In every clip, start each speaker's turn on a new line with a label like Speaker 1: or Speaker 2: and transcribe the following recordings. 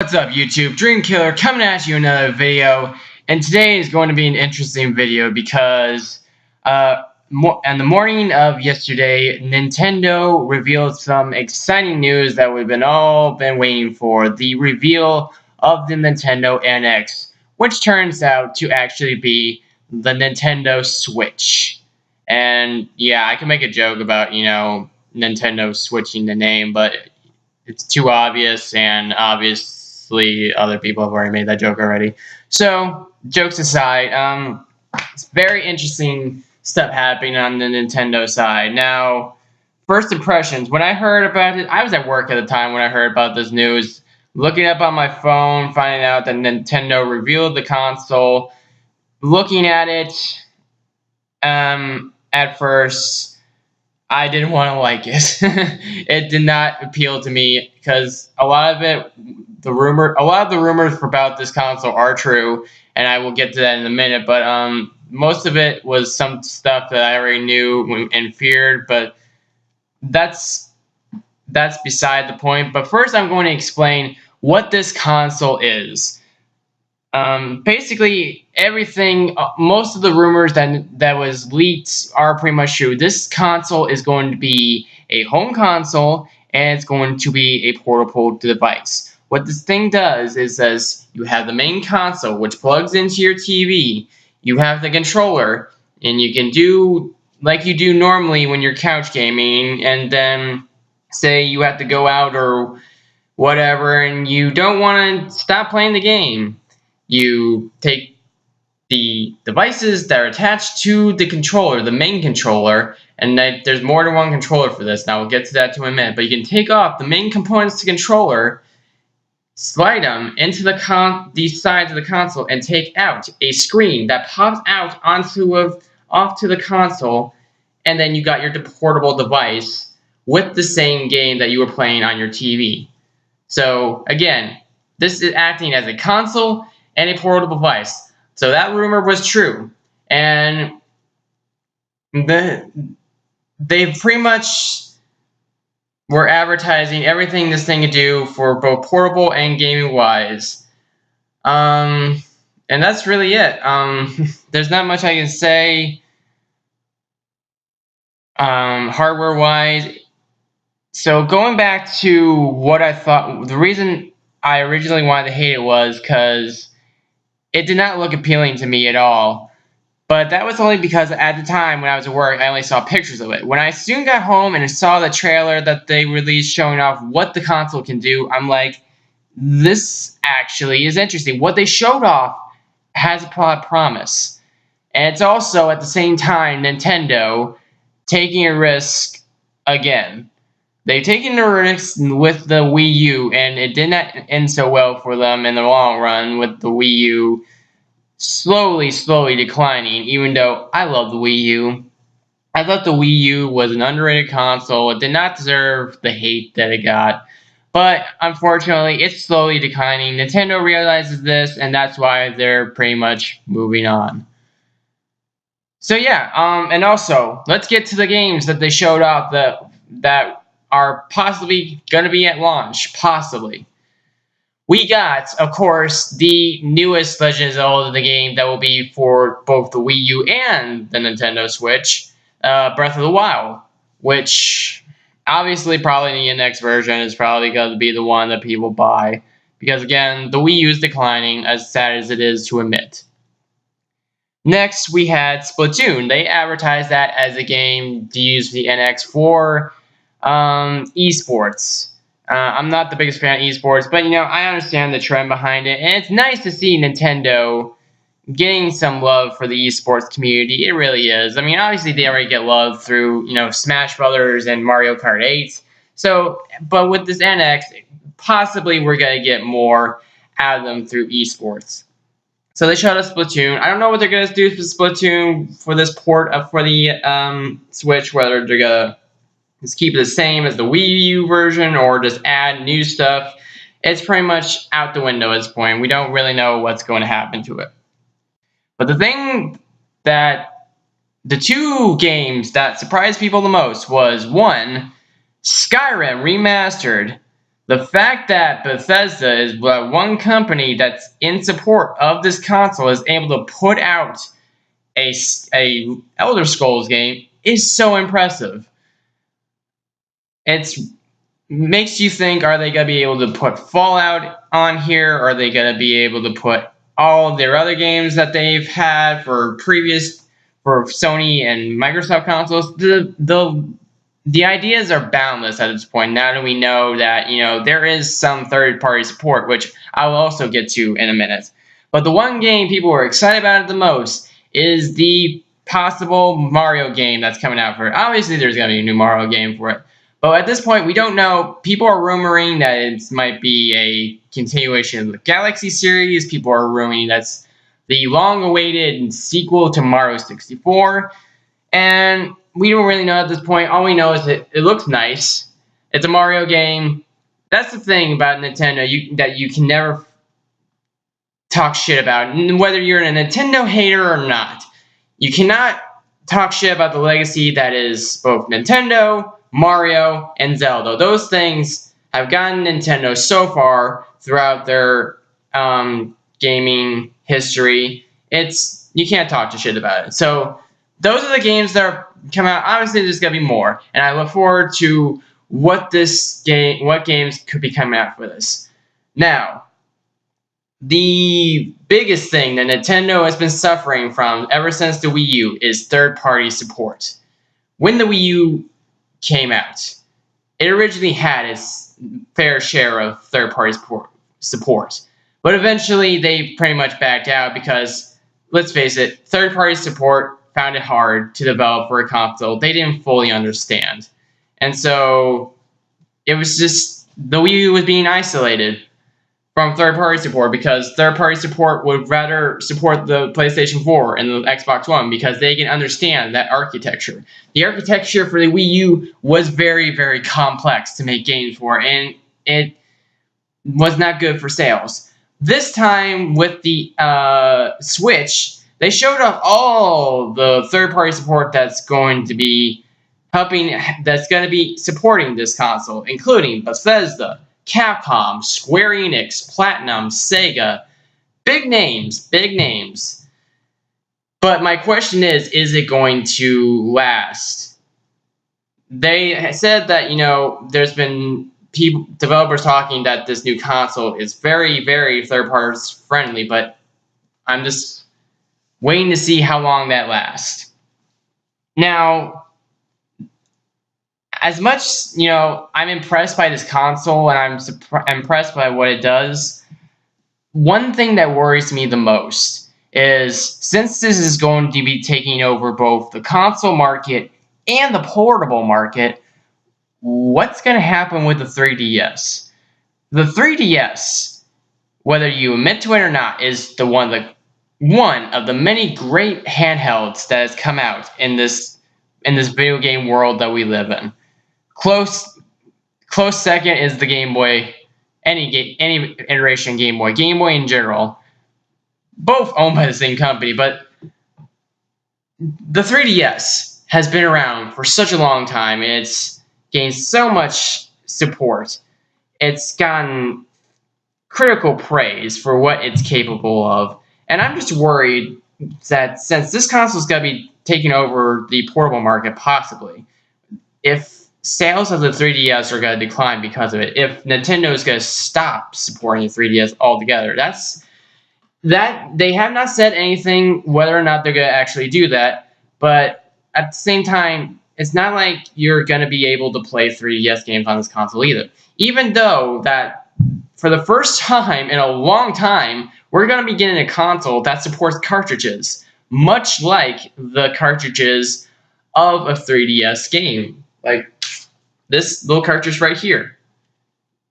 Speaker 1: What's up YouTube? Dreamkiller coming at you another video, and today is going to be an interesting video because on the morning of yesterday, Nintendo revealed some exciting news that we've all been waiting for, the reveal of the Nintendo NX, which turns out to actually be the Nintendo Switch. And yeah, I can make a joke about, Nintendo switching the name, but it's too obvious, and obviously other people have already made that joke already. So, jokes aside, it's very interesting stuff happening on the Nintendo side. Now, first impressions, when I heard about it, I was at work at the time when I heard about this news, looking up on my phone, finding out that Nintendo revealed the console, looking at it, at first, I didn't want to like it. It did not appeal to me because a lot of the rumors about this console are true, and I will get to that in a minute. But most of it was some stuff that I already knew and feared. But that's beside the point. But first, I'm going to explain what this console is. Basically, everything, most of the rumors that was leaked are pretty much true. This console is going to be a home console, and it's going to be a portable device. What this thing does is says you have the main console, which plugs into your TV. You have the controller, and you can do like you do normally when you're couch gaming, and then say you have to go out or whatever, and you don't want to stop playing the game. You take the devices that are attached to the controller, the main controller, and there's more than one controller for this. Now we'll get to that in a minute, but you can take off the main components to the controller, slide them into these sides of the console, and take out a screen that pops out off to the console, and then you got your portable device with the same game that you were playing on your TV. So again, this is acting as a console and a portable device. So that rumor was true. And they pretty much were advertising everything this thing could do for both portable and gaming wise. And that's really it. There's not much I can say hardware wise. So going back to what I thought, the reason I originally wanted to hate it was because it did not look appealing to me at all. But that was only because at the time when I was at work, I only saw pictures of it. When I soon got home and saw the trailer that they released showing off what the console can do, I'm like, this actually is interesting. What they showed off has a lot of promise. And it's also, at the same time, Nintendo taking a risk again. They've taken the risk with the Wii U, and it did not end so well for them in the long run, with the Wii U slowly declining, even though I love the Wii U. I thought the Wii U was an underrated console. It did not deserve the hate that it got. But unfortunately, it's slowly declining. Nintendo realizes this, and that's why they're pretty much moving on. So yeah, and also, let's get to the games that they showed off that are possibly going to be at launch, possibly. We got, of course, the newest Legend of Zelda the game that will be for both the Wii U and the Nintendo Switch, Breath of the Wild, which obviously probably the next version is probably going to be the one that people buy, because again, the Wii U is declining, as sad as it is to admit. Next, we had Splatoon. They advertised that as a game to use the NX for esports. I'm not the biggest fan of esports, but I understand the trend behind it, and it's nice to see Nintendo getting some love for the esports community. It really is. I mean, obviously they already get love through Smash Brothers and Mario Kart 8. So, but with this NX, possibly we're gonna get more out of them through esports. So they showed us Splatoon. I don't know what they're gonna do for Splatoon for this port for the Switch. Whether they're gonna just keep it the same as the Wii U version or just add new stuff. It's pretty much out the window at this point. We don't really know what's going to happen to it. But the two games that surprised people the most was, one, Skyrim Remastered. The fact that Bethesda is the one company that's in support of this console is able to put out a Elder Scrolls game is so impressive. It's makes you think, are they going to be able to put Fallout on here? Are they going to be able to put all their other games that they've had for Sony and Microsoft consoles? The ideas are boundless at this point. Now that we know that, there is some third-party support, which I will also get to in a minute. But the one game people are excited about it the most is the possible Mario game that's coming out for it. Obviously, there's going to be a new Mario game for it. But at this point, we don't know. People are rumoring that it might be a continuation of the Galaxy series. People are rumoring that's the long-awaited sequel to Mario 64. And we don't really know at this point. All we know is that it looks nice. It's a Mario game. That's the thing about Nintendo that you can never talk shit about. Whether you're a Nintendo hater or not, you cannot talk shit about the legacy that is both Nintendo, Mario, and Zelda. Those things have gotten Nintendo so far throughout their gaming history. You can't talk to shit about it. So those are the games that are coming out. Obviously, there's gonna be more, and I look forward to what games could be coming out for this. Now, the biggest thing that Nintendo has been suffering from ever since the Wii U is third-party support. When the Wii U came out, it originally had its fair share of third-party support, but eventually they pretty much backed out because, let's face it, third-party support found it hard to develop for a console they didn't fully understand. And so it was just the Wii U was being isolated from third-party support because third-party support would rather support the PlayStation 4 and the Xbox One because they can understand that architecture. The architecture for the Wii U was very, very complex to make games for, and it was not good for sales. This time with the Switch, they showed off all the third-party support that's going to be supporting this console, including Bethesda, Capcom, Square Enix, Platinum, Sega. Big names, big names. But my question is it going to last? They said that, there's been developers talking that this new console is very, very third-party friendly, but I'm just waiting to see how long that lasts. Now, as much, I'm impressed by this console and I'm impressed by what it does, one thing that worries me the most is since this is going to be taking over both the console market and the portable market, what's going to happen with the 3DS? The 3DS, whether you admit to it or not, is one of the many great handhelds that has come out in this video game world that we live in. Close second is the Game Boy, any iteration of Game Boy in general. Both owned by the same company, but the 3DS has been around for such a long time. It's gained so much support. It's gotten critical praise for what it's capable of. And I'm just worried that since this console is going to be taking over the portable market possibly, if sales of the 3DS are going to decline because of it, if Nintendo is going to stop supporting the 3DS altogether, they have not said anything whether or not they're going to actually do that, but at the same time, it's not like you're going to be able to play 3DS games on this console either. Even though that for the first time in a long time, we're going to be getting a console that supports cartridges, much like the cartridges of a 3DS game. Like this little cartridge right here.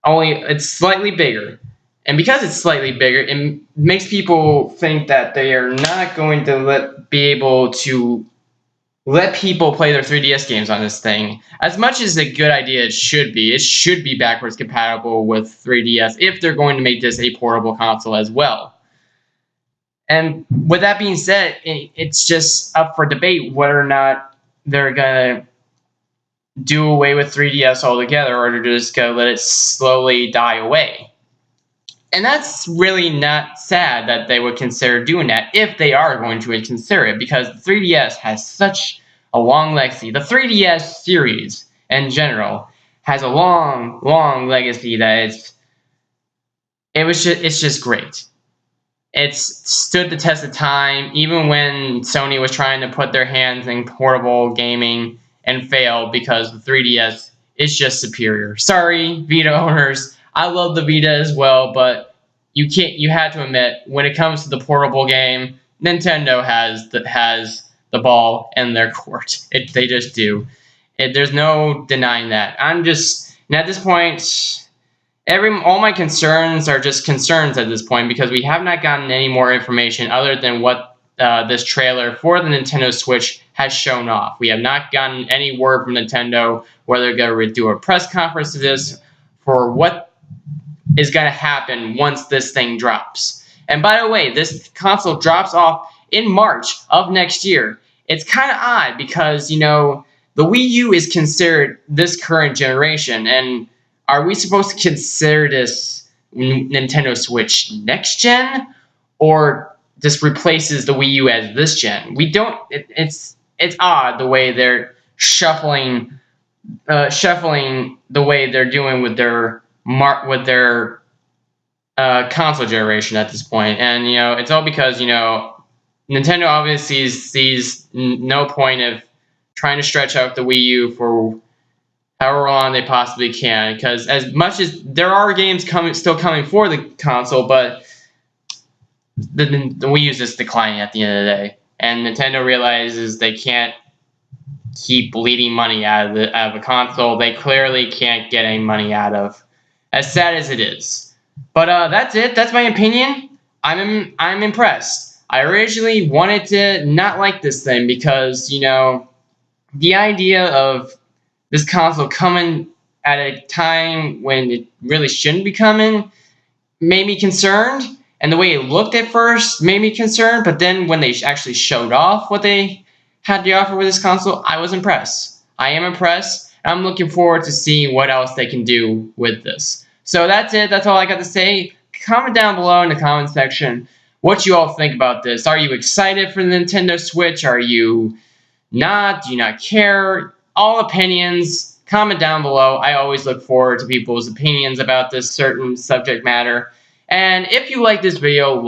Speaker 1: Only it's slightly bigger. And because it's slightly bigger, it makes people think that they are not going to be able to let people play their 3DS games on this thing. As much as a good idea it should be backwards compatible with 3DS if they're going to make this a portable console as well. And with that being said, it's just up for debate whether or not they're going to do away with 3DS altogether, or to just go let it slowly die away. And that's really not sad that they would consider doing that if they are going to consider it, because the 3DS has such a long legacy. The 3DS series in general has a long, long legacy that it's just great. It's stood the test of time, even when Sony was trying to put their hands in portable gaming and failed, because the 3DS is just superior. Sorry, Vita owners. I love the Vita as well, but you had to admit, when it comes to the portable game, Nintendo has the ball in their court. They just do. There's no denying that. And at this point, all my concerns are just concerns at this point, because we have not gotten any more information other than what this trailer for the Nintendo Switch has shown off. We have not gotten any word from Nintendo whether they're going to do a press conference to this for what is going to happen once this thing drops. And by the way, this console drops off in March of next year. It's kind of odd because, the Wii U is considered this current generation, and are we supposed to consider this Nintendo Switch next gen, or just replaces the Wii U as this gen? We don't. It's odd the way they're shuffling the way they're doing with their console generation at this point. And it's all because Nintendo obviously sees no point of trying to stretch out the Wii U for however long they possibly can, because as much as there are games still coming for the console, but the Wii U is just declining at the end of the day, and Nintendo realizes they can't keep bleeding money out of a console they clearly can't get any money out of, as sad as it is. But that's it. That's my opinion. I'm impressed. I originally wanted to not like this thing because the idea of this console coming at a time when it really shouldn't be coming made me concerned, and the way it looked at first made me concerned, but then when they actually showed off what they had to offer with this console, I was impressed. I am impressed, and I'm looking forward to seeing what else they can do with this. So that's it. That's all I got to say. Comment down below in the comment section what you all think about this. Are you excited for the Nintendo Switch? Are you not? Do you not care? All opinions, comment down below. I always look forward to people's opinions about this certain subject matter. And if you like this video,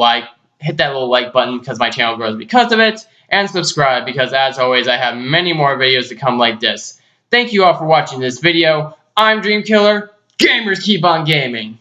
Speaker 1: hit that little like button, because my channel grows because of it. And subscribe, because as always, I have many more videos to come like this. Thank you all for watching this video. I'm Dreamkiller. Gamers keep on gaming.